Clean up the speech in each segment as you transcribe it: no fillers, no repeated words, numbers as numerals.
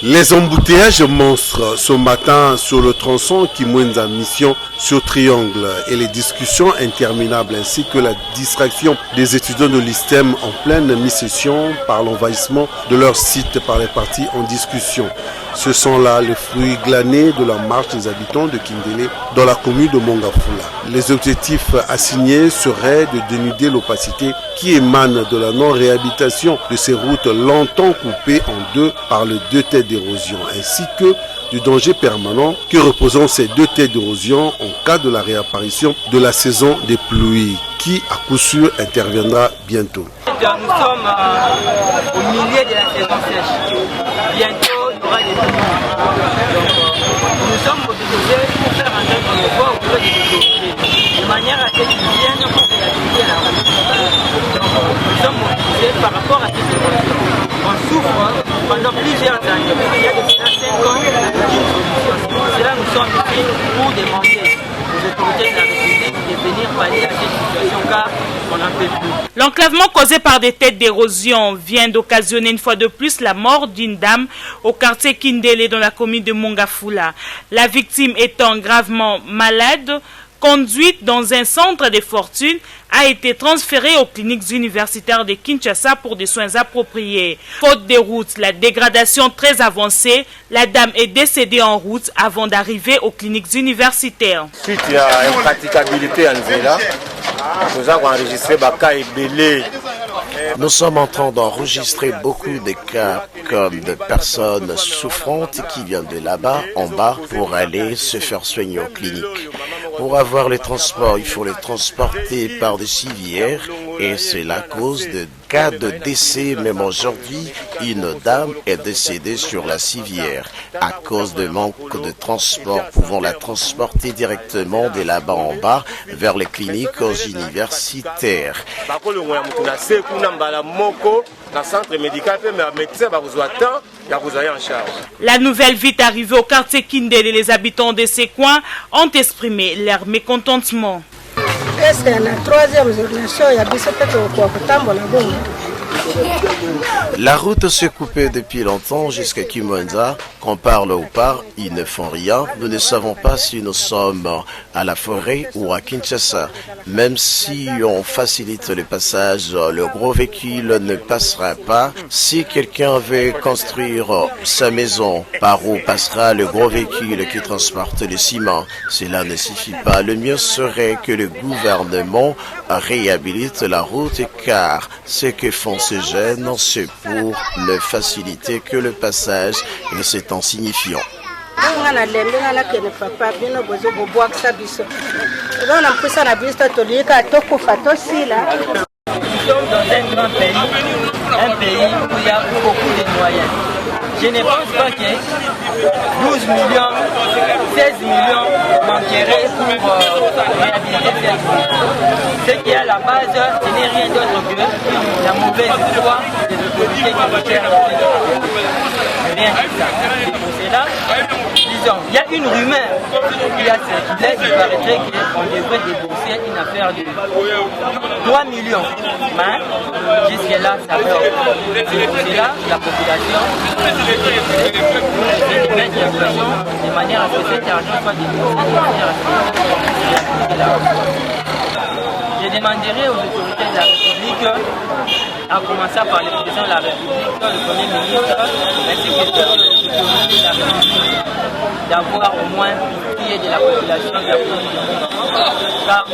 Les embouteillages monstres ce matin sur le tronçon Kimwenza Mission sur Triangle et les discussions interminables ainsi que la distraction des étudiants de l'ISTEM en pleine mi-session par l'envahissement de leur site par les partis en discussion. Ce sont là les fruits glanés de la marche des habitants de Kindélé dans la commune de Mongafula. Les objectifs assignés seraient de dénuder l'opacité qui émane de la non-réhabilitation de ces routes longtemps coupées en deux par les deux têtes d'érosion, ainsi que du danger permanent que représentent ces deux têtes d'érosion en cas de la réapparition de la saison des pluies, qui à coup sûr interviendra bientôt. Nous sommes au milieu de la saison sèche. Bientôt, il y aura des pluies. Nous sommes mobilisés pour faire un œuvre de voie auprès des autorités, de manière à ce qu'ils viennent pour réhabiliter la route. Nous sommes mobilisés par rapport à cette érosion. On souffre pendant plusieurs années. Il y a de cela 5 ans d'une solution. C'est là que nous sommes ici pour demander aux autorités de la République de venir pallier à cette situation car on n'en peut plus. L'enclavement causé par des têtes d'érosion vient d'occasionner une fois de plus la mort d'une dame au quartier Kindélé dans la commune de Mongafula. La victime étant gravement malade, conduite dans un centre de fortune, a été transférée aux cliniques universitaires de Kinshasa pour des soins appropriés. Faute de route, la dégradation très avancée, la dame est décédée en route avant d'arriver aux cliniques universitaires. Suite à impraticabilité en Zéla, nous avons enregistré des cas ébélés. Nous sommes en train d'enregistrer beaucoup de cas comme de personnes souffrantes qui viennent de là-bas, en bas, pour aller se faire soigner aux cliniques. Pour avoir les transports, il faut les transporter par des civières et c'est la cause de cas de décès. Même aujourd'hui, une dame est décédée sur la civière à cause de manque de transport. Pouvons la transporter directement de là-bas en bas vers les cliniques universitaires. La nouvelle vite arrivée au quartier Kindel et les habitants de ces coins ont exprimé leur mécontentement. La route s'est coupée depuis longtemps jusqu'à Kimwenza. Qu'on parle ou pas, ils ne font rien. Nous ne savons pas si nous sommes à la forêt ou à Kinshasa. Même si on facilite le passage, le gros véhicule ne passera pas. Si quelqu'un veut construire sa maison, par où passera le gros véhicule qui transporte le ciment? Cela ne suffit pas. Le mieux serait que le gouvernement réhabilite la route car ce que font ces jeunes, c'est pour ne faciliter que le passage et c'est insignifiant. Nous sommes dans un grand pays où il y a beaucoup de moyens. Je ne pense pas que 12 millions, 16 millions manqueraient pour réhabiliter cette route. Ce qui est à la base, ce n'est rien d'autre que la mauvaise foi des autorités qui recherchent rien que ça. C'est pour cela, disons, il y a une rumeur qui a circulé, il paraîtrait qu'on devrait débourser une affaire de 3 millions. Mais jusque-là, ça meurt. C'est pour cela la population de mettre la pression de manière à ce que cet argent soit déboursé de manière à ce que je demanderai aux autorités de la République, à commencer par le président de la République, le Premier ministre, ainsi que les autorités de la République, d'avoir au moins qui est de la population de la commune de Mongafula. Car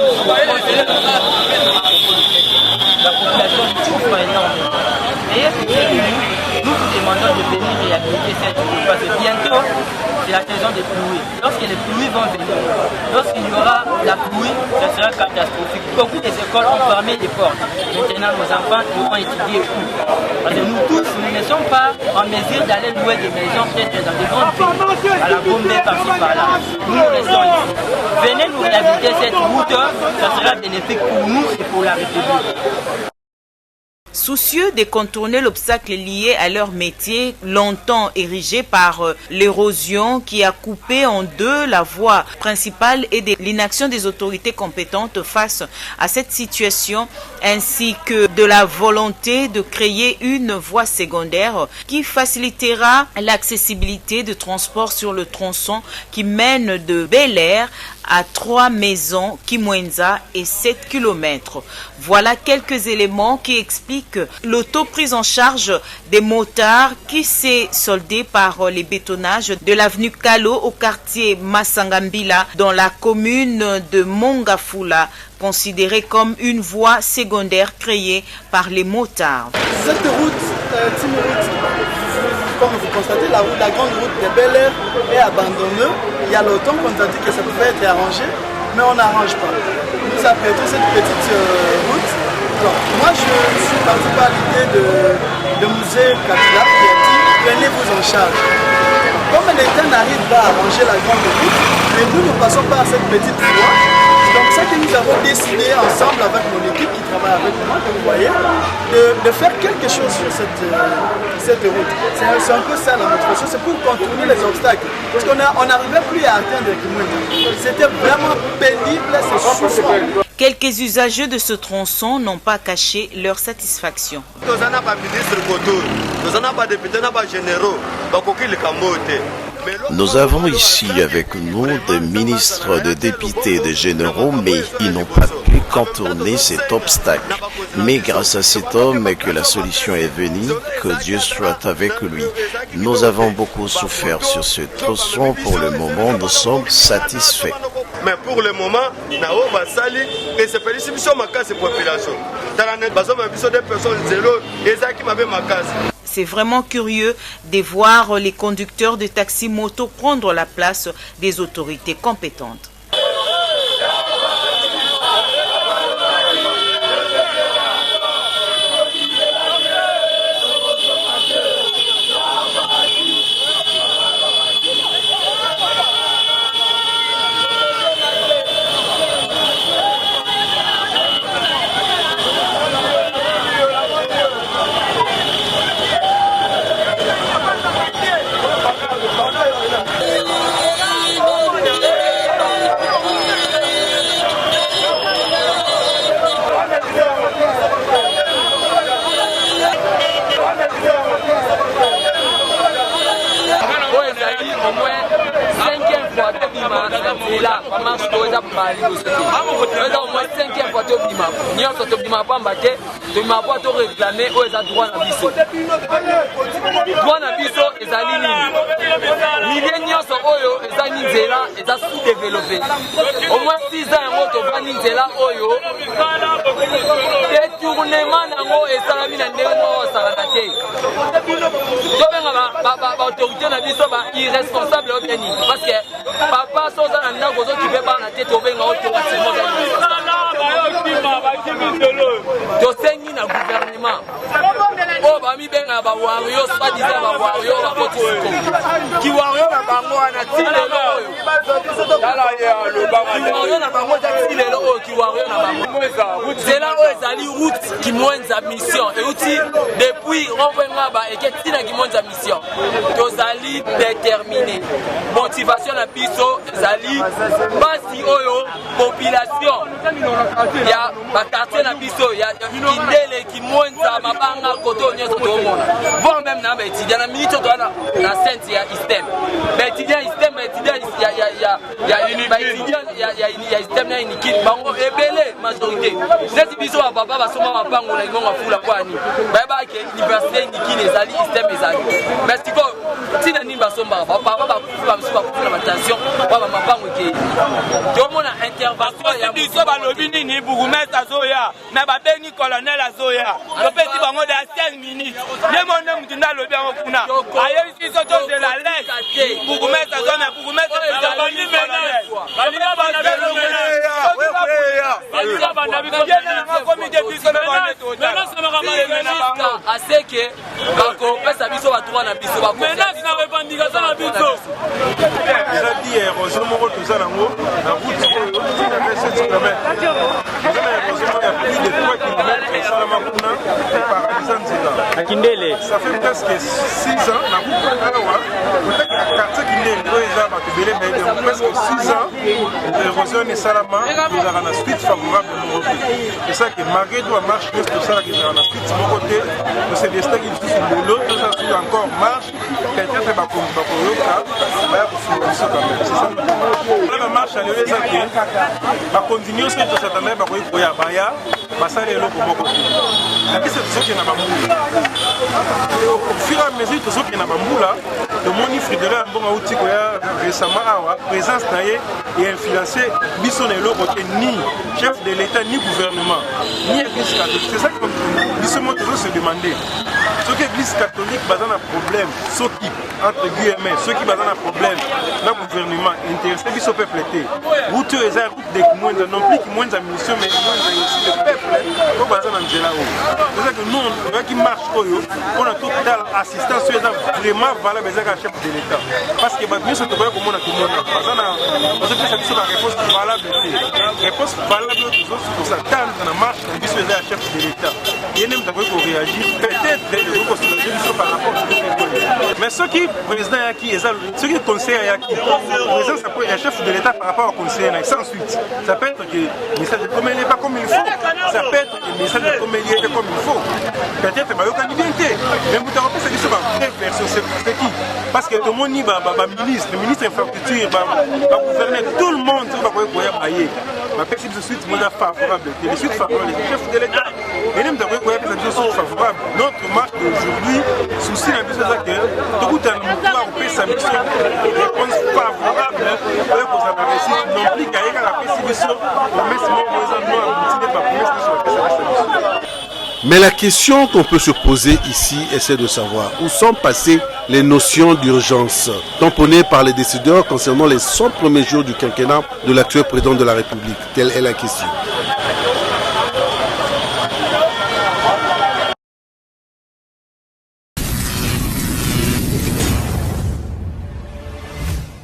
la population souffre énormément. Et nous vous demandons de venir réhabiliter cette route parce que bientôt c'est la saison des pluies. Lorsque les pluies vont venir, lorsqu'il y aura la pluie, ce sera catastrophique. Beaucoup des écoles ont fermé les portes. Maintenant nos enfants devront étudier où? Parce que nous tous, nous ne sommes pas en mesure d'aller louer des maisons peut-être dans des grands pays, à la Gombe par-ci par-là. Nous restons ici. Venez nous réhabiliter cette route, ça sera bénéfique pour nous et pour la République. Soucieux de contourner l'obstacle lié à leur métier, longtemps érigé par l'érosion qui a coupé en deux la voie principale et de l'inaction des autorités compétentes face à cette situation, ainsi que de la volonté de créer une voie secondaire qui facilitera l'accessibilité de transport sur le tronçon qui mène de Bel Air à 3 maisons, Kimwenza et 7 km. Voilà quelques éléments qui expliquent l'auto-prise en charge des motards qui s'est soldée par les bétonnages de l'avenue Kalo au quartier Masangambila dans la commune de Mongafula, considérée comme une voie secondaire créée par les motards. Cette route, comme vous constatez, la grande route de Bel Air est abandonnée. Il y a longtemps qu'on a dit que ça pouvait être arrangé, mais on n'arrange pas. Nous apprêtons cette petite route. Donc, moi, je suis parti par l'idée de musée Kabila qui a dit prenez-vous en charge. Comme l'État n'arrive pas à arranger la grande route, mais nous ne passons pas à cette petite voie. Donc, c'est que nous avons décidé ensemble avec mon équipe qui travaille avec moi, que vous voyez, de faire quelque chose sur cette route. C'est un peu ça la motivation, c'est pour contourner les obstacles. Parce qu'on n'arrivait plus à atteindre Kimwenza. C'était vraiment pénible, c'est souffrant. Quelques usagers de ce tronçon n'ont pas caché leur satisfaction. Nous n'avons pas ministre Koto, nous n'avons pas député, nous n'avons pas généraux, donc aucun le Cambote. Nous avons ici avec nous des ministres, des députés, des généraux, mais ils n'ont pas pu contourner cet obstacle. Mais grâce à cet homme que la solution est venue, que Dieu soit avec lui. Nous avons beaucoup souffert sur ce tronçon. Pour le moment, nous sommes satisfaits. Mais pour le moment, nous avons sali et c'est félicité ma case population. Dans la net, nous avons des personnes zéro et ça qui m'avait ma case. C'est vraiment curieux de voir les conducteurs de taxi-moto prendre la place des autorités compétentes. Là, pas marche pour les appareils. Au moins 5e fois, tu bima. N'y a pas de bima pas embarqué. Tu m'as pas tout réclamé. Où est-ce droit à biso? Droit à biso, ils ont milléniaux sont oyo, ils ont ninzela, ils ont sous-développé. Au moins 6 ans, ils ont ninzela oyo. Détournement nango et salami na ndemo saranake. Donc, l'autorité na biso ba irresponsable au Bénin parce que papa soza na ndako zo qui peut pas na tête au Bénin auto tosengi na gouvernement o ba mi benga ba wario pas disant ba wario ba kotisiko ki wario na bango na tilelo dala ya le bango na bango ta tilelo o ki wario na bango c'est là où ezali route qui Kimwenza mission et outil depuis renvoyement ba et que tina Kimwenza mission tozali déterminé motivation na biso ezali basi oyo population ya ba quartier na biso ya Kindele Kimwenza mabanga koto nyoso to mona bon même na ba étudiant na minute to na sainte ya système ba étudiant système étudiant ya système na iniki bango ebele majorité neti biso ba papa ba soma mapango na ngonga fula kwani ba ba ke université iniki nezali système ezali mais tiko tina nimba somba ba papa ba kufa msuba kufa na tension ba mapango ke to mona intervention ya biso ba lobi nini bourgmestre azoya na ba bengi colonel azoya to peti bango da 5 minutes le monde mutunda lobi en kuna aye biso to de la lettre bourgmestre azoya bourgmestre ezali balinga bana assez que bakopesa biso batwa na biso bakomenace na revendication na biso ezali érosion moko toza nango na route oyo tina 7 km eza na érosion ya plus de 3 km esalama kuna eparalisa nzela. Ça fait presque 6 ans na kuka awa peut-être quartier Kindele oyo eza bato ebele mais presque 6 ans érosion esalama ezalaka na suite favorable moko te. C'est ça que malgré tout marche nyonso tosalaka ezalaka na suite moko te tosedestaki lisusu lelo tosala suite encore marche peut-être bakoyoka baya kofunga biso quand même. C'est ça la marche lelo eza ke bakonzi nyonso tosatana bakoki koya baya basala eloko moko te nakisi tozokende na bambula au fur et à mesure tozokende na bambula tomoni Frédéric Ambongo auti koya récemment awa présence na ye et influencé biso na eloko te ni chef de l'État ni gouvernement ni église catholique. C'est ça que biso mo toujours se demander soki église catholique baza na problème soki entre guillemets soki baza na problème na gouvernement intéressé biso peuple te route eza route de Kimwenza non plus Kimwenza mission mais Kimwenza aussi le peuple ko baza na nzela oyo. C'est ça que nous on qui marche oyo on a total assistance eza vraiment valable ezaka chef de l'État parce que ba biso to ba ko mona Kimwenza baza na baza pesa biso la réponse valable réponse valable pour ça tant na marche na biso eza chef de l'État yene mtako ko réagir peut-être par rapport mais ce qui président yaki ce qui conseiller yaki président ça peut être chef de l'État par rapport au conseiller sans suite ça peut être que le message de comme il n'est pas comme il faut ça peut être que le message de comme il est comme il faut peut-être que bayoka ni bien mais vous t'avez pensé que c'est pas version c'est qui parce que tout le monde ni ministre infrastructure gouverneur tout le monde va koya bayer ma personne de suite moi favorable de suite favorable le chef de l'État et même d'avoir koya de suite favorable notre marche d'aujourd'hui souci la mission d'acteur tout à pouvoir payer sa mission réponse favorable pour ça réussir non plus qu'à la perception mais c'est mon président abouti pas promesse. Mais la question qu'on peut se poser ici est celle de savoir où sont passées les notions d'urgence tamponnées par les décideurs concernant les 100 premiers jours du quinquennat de l'actuel président de la République. Telle est la question.